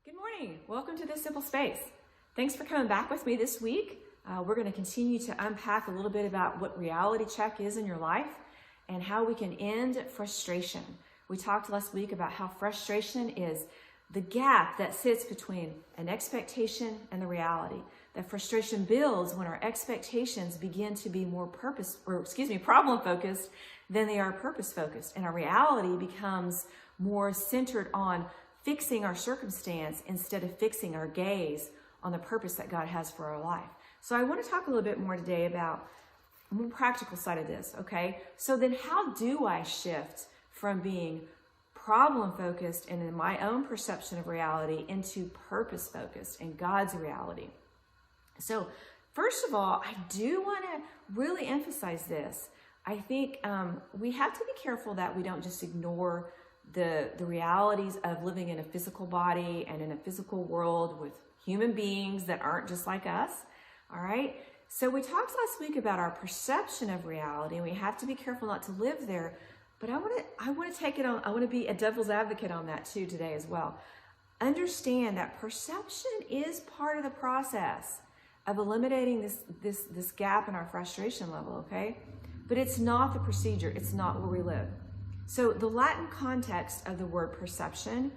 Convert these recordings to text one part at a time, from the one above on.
Good morning. Welcome to This Simple Space. Thanks for coming back with me this week. We're going to continue to unpack a little bit about what reality check is in your life and how we can end frustration. We talked last week about how frustration is the gap that sits between an expectation and the reality. That frustration builds when our expectations begin to be more problem focused than they are purpose focused, and our reality becomes more centered on fixing our circumstance instead of fixing our gaze on the purpose that God has for our life. So I want to talk a little bit more today about a more practical side of this, okay? So then how do I shift from being problem focused and in my own perception of reality into purpose focused and God's reality? So first of all, I do want to really emphasize this. I think we have to be careful that we don't just ignore the realities of living in a physical body and in a physical world with human beings that aren't just like us. All right. So we talked last week about our perception of reality, and we have to be careful not to live there. But I want to take it on. I want to be a devil's advocate on that too today as well. Understand that perception is part of the process of eliminating this gap in our frustration level. Okay, but it's not the procedure. It's not where we live. So the Latin context of the word perception,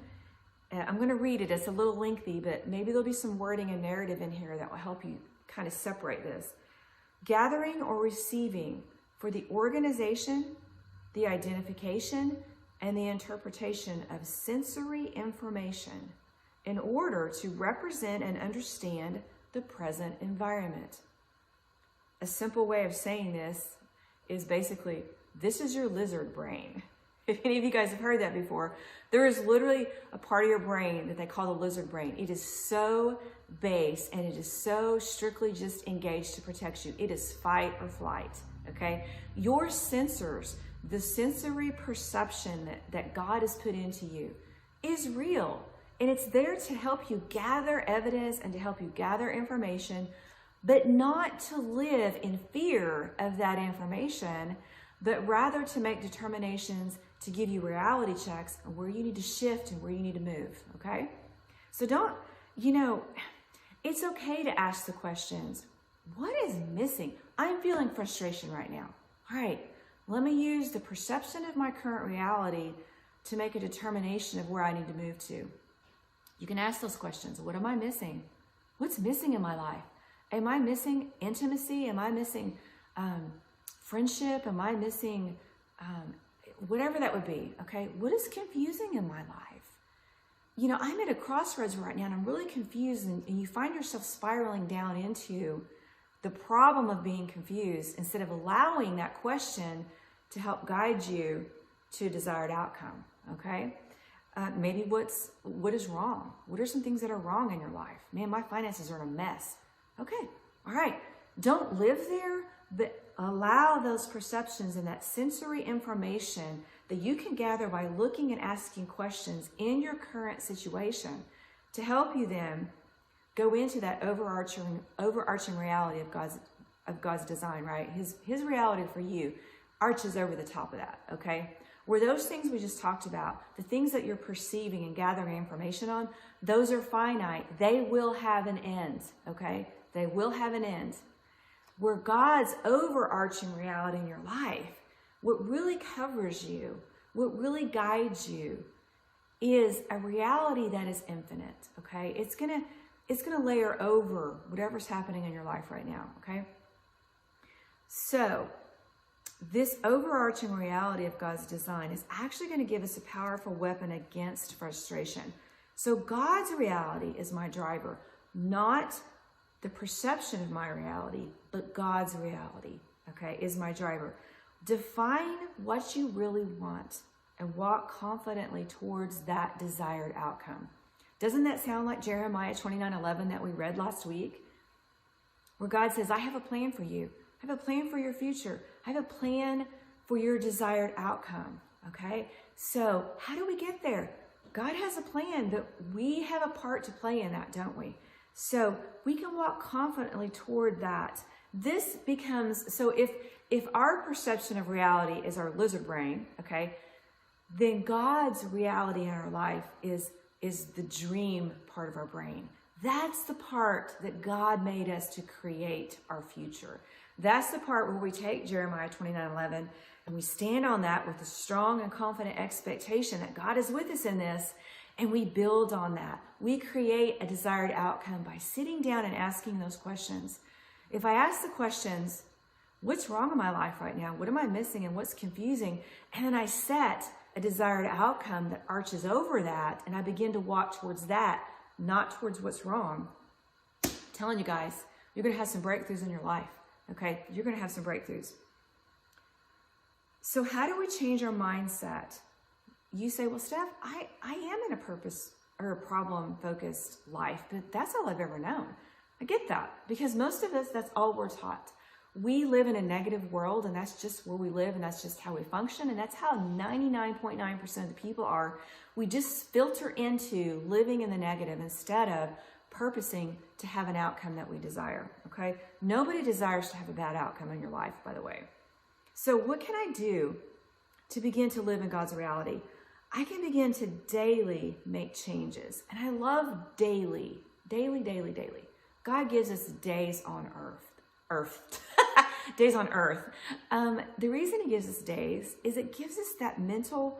I'm going to read it. It's a little lengthy, but maybe there'll be some wording and narrative in here that will help you kind of separate this. Gathering or receiving for the organization, the identification, and the interpretation of sensory information in order to represent and understand the present environment. A simple way of saying this is basically, this is your lizard brain. If any of you guys have heard that before, there is literally a part of your brain that they call the lizard brain. It is so base and it is so strictly just engaged to protect you. It is fight or flight, okay? Your sensors, the sensory perception that God has put into you is real. And it's there to help you gather evidence and to help you gather information, but not to live in fear of that information, but rather to make determinations to give you reality checks on where you need to shift and where you need to move, okay? So it's okay to ask the questions, what is missing? I'm feeling frustration right now. All right, let me use the perception of my current reality to make a determination of where I need to move to. You can ask those questions. What am I missing? What's missing in my life? Am I missing intimacy? Am I missing friendship? Am I missing whatever that would be, okay? What is confusing in my life? I'm at a crossroads right now and I'm really confused, and you find yourself spiraling down into the problem of being confused instead of allowing that question to help guide you to a desired outcome, okay? Maybe what is wrong? What are some things that are wrong in your life? Man, my finances are in a mess. Okay, all right. Don't live there, but allow those perceptions and that sensory information that you can gather by looking and asking questions in your current situation to help you then go into that overarching reality of God's design, right? His reality for you arches over the top of that, okay? Where those things we just talked about, the things that you're perceiving and gathering information on, those are finite. They will have an end, okay? They will have an end. Where God's overarching reality in your life, what really covers you, what really guides you, is a reality that is infinite, okay? It's gonna layer over whatever's happening in your life right now, okay? So this overarching reality of God's design is actually going to give us a powerful weapon against frustration. So God's reality is my driver, not the perception of my reality, but God's reality, okay, is my driver. Define what you really want and walk confidently towards that desired outcome. Doesn't that sound like Jeremiah 29:11 that we read last week? Where God says, I have a plan for you. I have a plan for your future. I have a plan for your desired outcome, okay? So how do we get there? God has a plan, but we have a part to play in that, don't we? So we can walk confidently toward that. This becomes, so if our perception of reality is our lizard brain, okay, then God's reality in our life is is the dream part of our brain. That's the part that God made us to create our future. That's the part where we take Jeremiah 29:11 and we stand on that with a strong and confident expectation that God is with us in this, and we build on that. We create a desired outcome by sitting down and asking those questions. If I ask the questions, what's wrong in my life right now? What am I missing and what's confusing? And then I set a desired outcome that arches over that, and I begin to walk towards that, not towards what's wrong. I'm telling you guys, you're going to have some breakthroughs in your life. Okay, you're going to have some breakthroughs. So how do we change our mindset? You say, well, Steph, I am in a purpose or a problem-focused life, but that's all I've ever known. I get that, because most of us, that's all we're taught. We live in a negative world, and that's just where we live, and that's just how we function, and that's how 99.9% of the people are. We just filter into living in the negative instead of purposing to have an outcome that we desire, okay? Nobody desires to have a bad outcome in your life, by the way. So what can I do to begin to live in God's reality? I can begin to daily make changes. And I love daily. God gives us days on earth. Days on earth. The reason he gives us days is it gives us that mental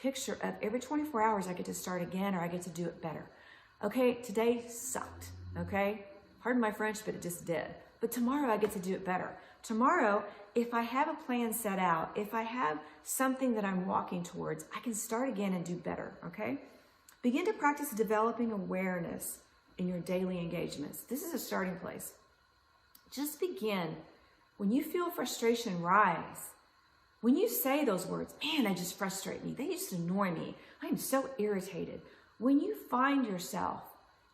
picture of every 24 hours I get to start again, or I get to do it better. Okay, today sucked, okay? Pardon my French, but it just did. But tomorrow I get to do it better. Tomorrow, if I have a plan set out, if I have something that I'm walking towards, I can start again and do better, okay? Begin to practice developing awareness in your daily engagements. This is a starting place. Just begin. When you feel frustration rise, when you say those words, man, they just frustrate me. They just annoy me. I'm so irritated. When you find yourself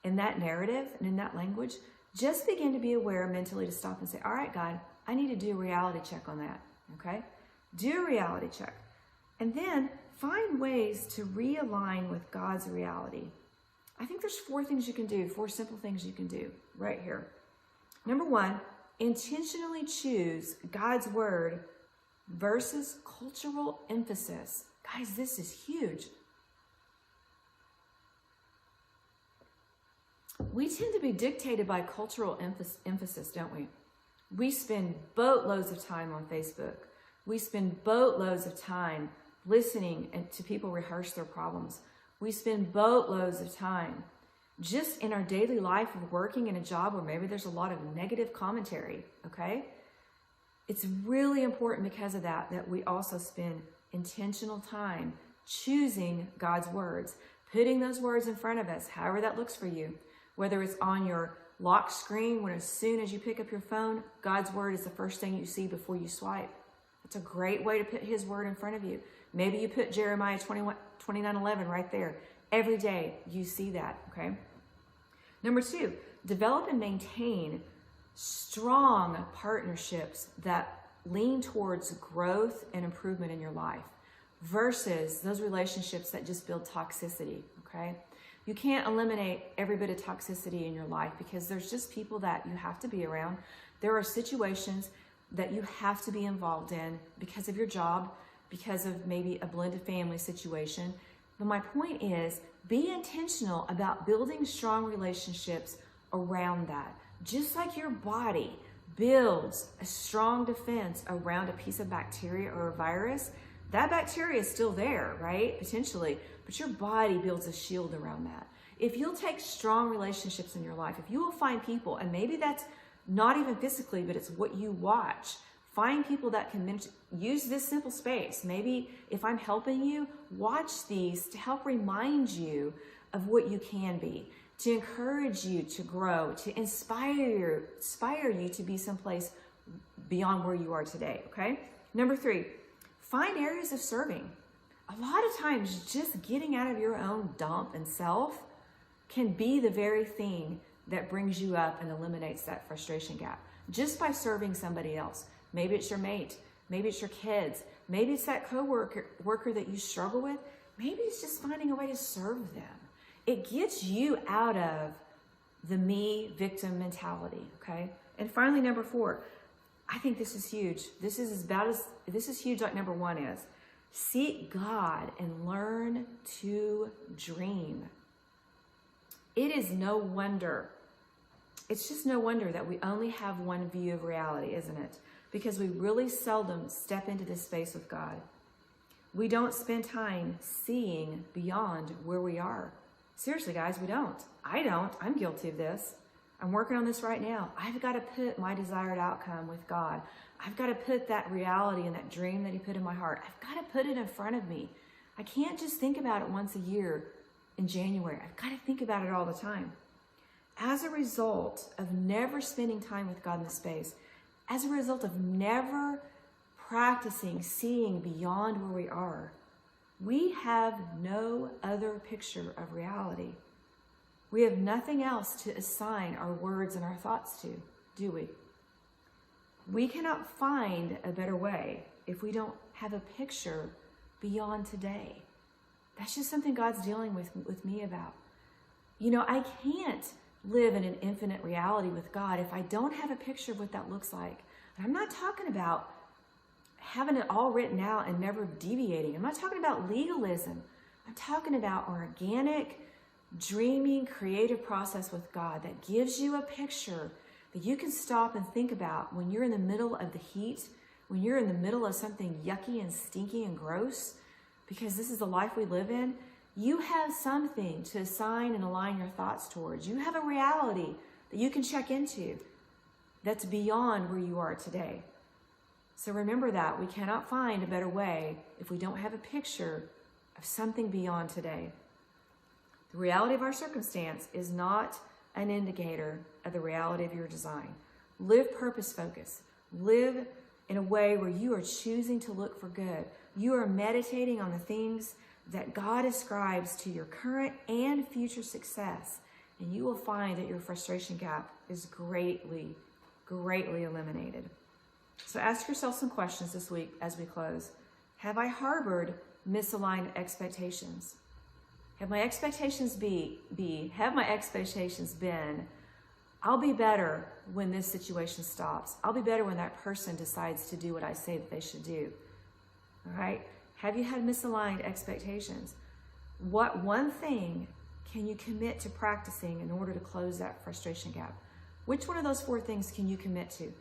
in that narrative and in that language, just begin to be aware mentally to stop and say, all right, God, I need to do a reality check on that, okay? Do a reality check. And then find ways to realign with God's reality. I think there's 4 things you can do, 4 simple things you can do right here. Number 1, intentionally choose God's word versus cultural emphasis. Guys, this is huge. We tend to be dictated by cultural emphasis, don't we? We spend boatloads of time on Facebook. We spend boatloads of time listening to people rehearse their problems. We spend boatloads of time just in our daily life of working in a job where maybe there's a lot of negative commentary, okay? It's really important because of that we also spend intentional time choosing God's words, putting those words in front of us, however that looks for you. Whether it's on your lock screen, when as soon as you pick up your phone, God's word is the first thing you see before you swipe. It's a great way to put his word in front of you. Maybe you put Jeremiah 29:11 right there. Every day you see that, okay? Number 2, develop and maintain strong partnerships that lean towards growth and improvement in your life versus those relationships that just build toxicity, okay? You can't eliminate every bit of toxicity in your life because there's just people that you have to be around. There are situations that you have to be involved in because of your job, because of maybe a blended family situation. But my point is, be intentional about building strong relationships around that. Just like your body builds a strong defense around a piece of bacteria or a virus, that bacteria is still there, right? Potentially, but your body builds a shield around that. If you'll take strong relationships in your life, if you will find people, and maybe that's not even physically, but it's what you watch, find people that can use this simple space. Maybe if I'm helping you, watch these to help remind you of what you can be, to encourage you to grow, to inspire you to be someplace beyond where you are today, okay? Number 3, find areas of serving. A lot of times, just getting out of your own dump and self can be the very thing that brings you up and eliminates that frustration gap. Just by serving somebody else. Maybe it's your mate. Maybe it's your kids. Maybe it's that coworker that you struggle with. Maybe it's just finding a way to serve them. It gets you out of the me victim mentality, okay? And finally, number 4, I think this is huge. This is huge like number 1 is. Seek God and learn to dream. It is no wonder. It's just no wonder that we only have one view of reality, isn't it? Because we really seldom step into this space with God. We don't spend time seeing beyond where we are. Seriously, guys, we don't. I don't. I'm guilty of this. I'm working on this right now. I've got to put my desired outcome with God. I've got to put that reality and that dream that he put in my heart. I've got to put it in front of me. I can't just think about it once a year in January. I've got to think about it all the time. As a result of never spending time with God in this space, as a result of never practicing seeing beyond where we are, we have no other picture of reality. We have nothing else to assign our words and our thoughts to, do we? We cannot find a better way if we don't have a picture beyond today. That's just something God's dealing with me about. You know, I can't live in an infinite reality with God if I don't have a picture of what that looks like. And I'm not talking about having it all written out and never deviating. I'm not talking about legalism. I'm talking about organic, dreaming, creative process with God that gives you a picture that you can stop and think about when you're in the middle of the heat, when you're in the middle of something yucky and stinky and gross, because this is the life we live in. You have something to assign and align your thoughts towards. You have a reality that you can check into that's beyond where you are today. So remember that we cannot find a better way if we don't have a picture of something beyond today. The reality of our circumstance is not an indicator of the reality of your design. Live purpose-focused. Live in a way where you are choosing to look for good. You are meditating on the things that God ascribes to your current and future success, and you will find that your frustration gap is greatly eliminated. So ask yourself some questions this week as we close. Have I harbored misaligned expectations? Have my expectations been, I'll be better when this situation stops. I'll be better when that person decides to do what I say that they should do. All right? Have you had misaligned expectations? What one thing can you commit to practicing in order to close that frustration gap? Which one of those 4 things can you commit to?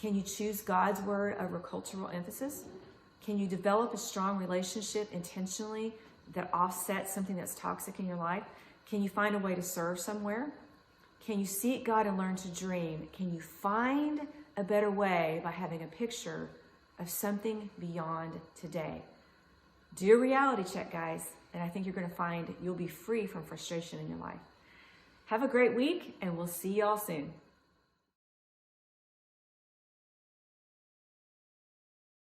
Can you choose God's word over cultural emphasis? Can you develop a strong relationship intentionally that offsets something that's toxic in your life? Can you find a way to serve somewhere? Can you seek God and learn to dream? Can you find a better way by having a picture of something beyond today? Do a reality check, guys, and I think you're going to find you'll be free from frustration in your life. Have a great week, and we'll see y'all soon.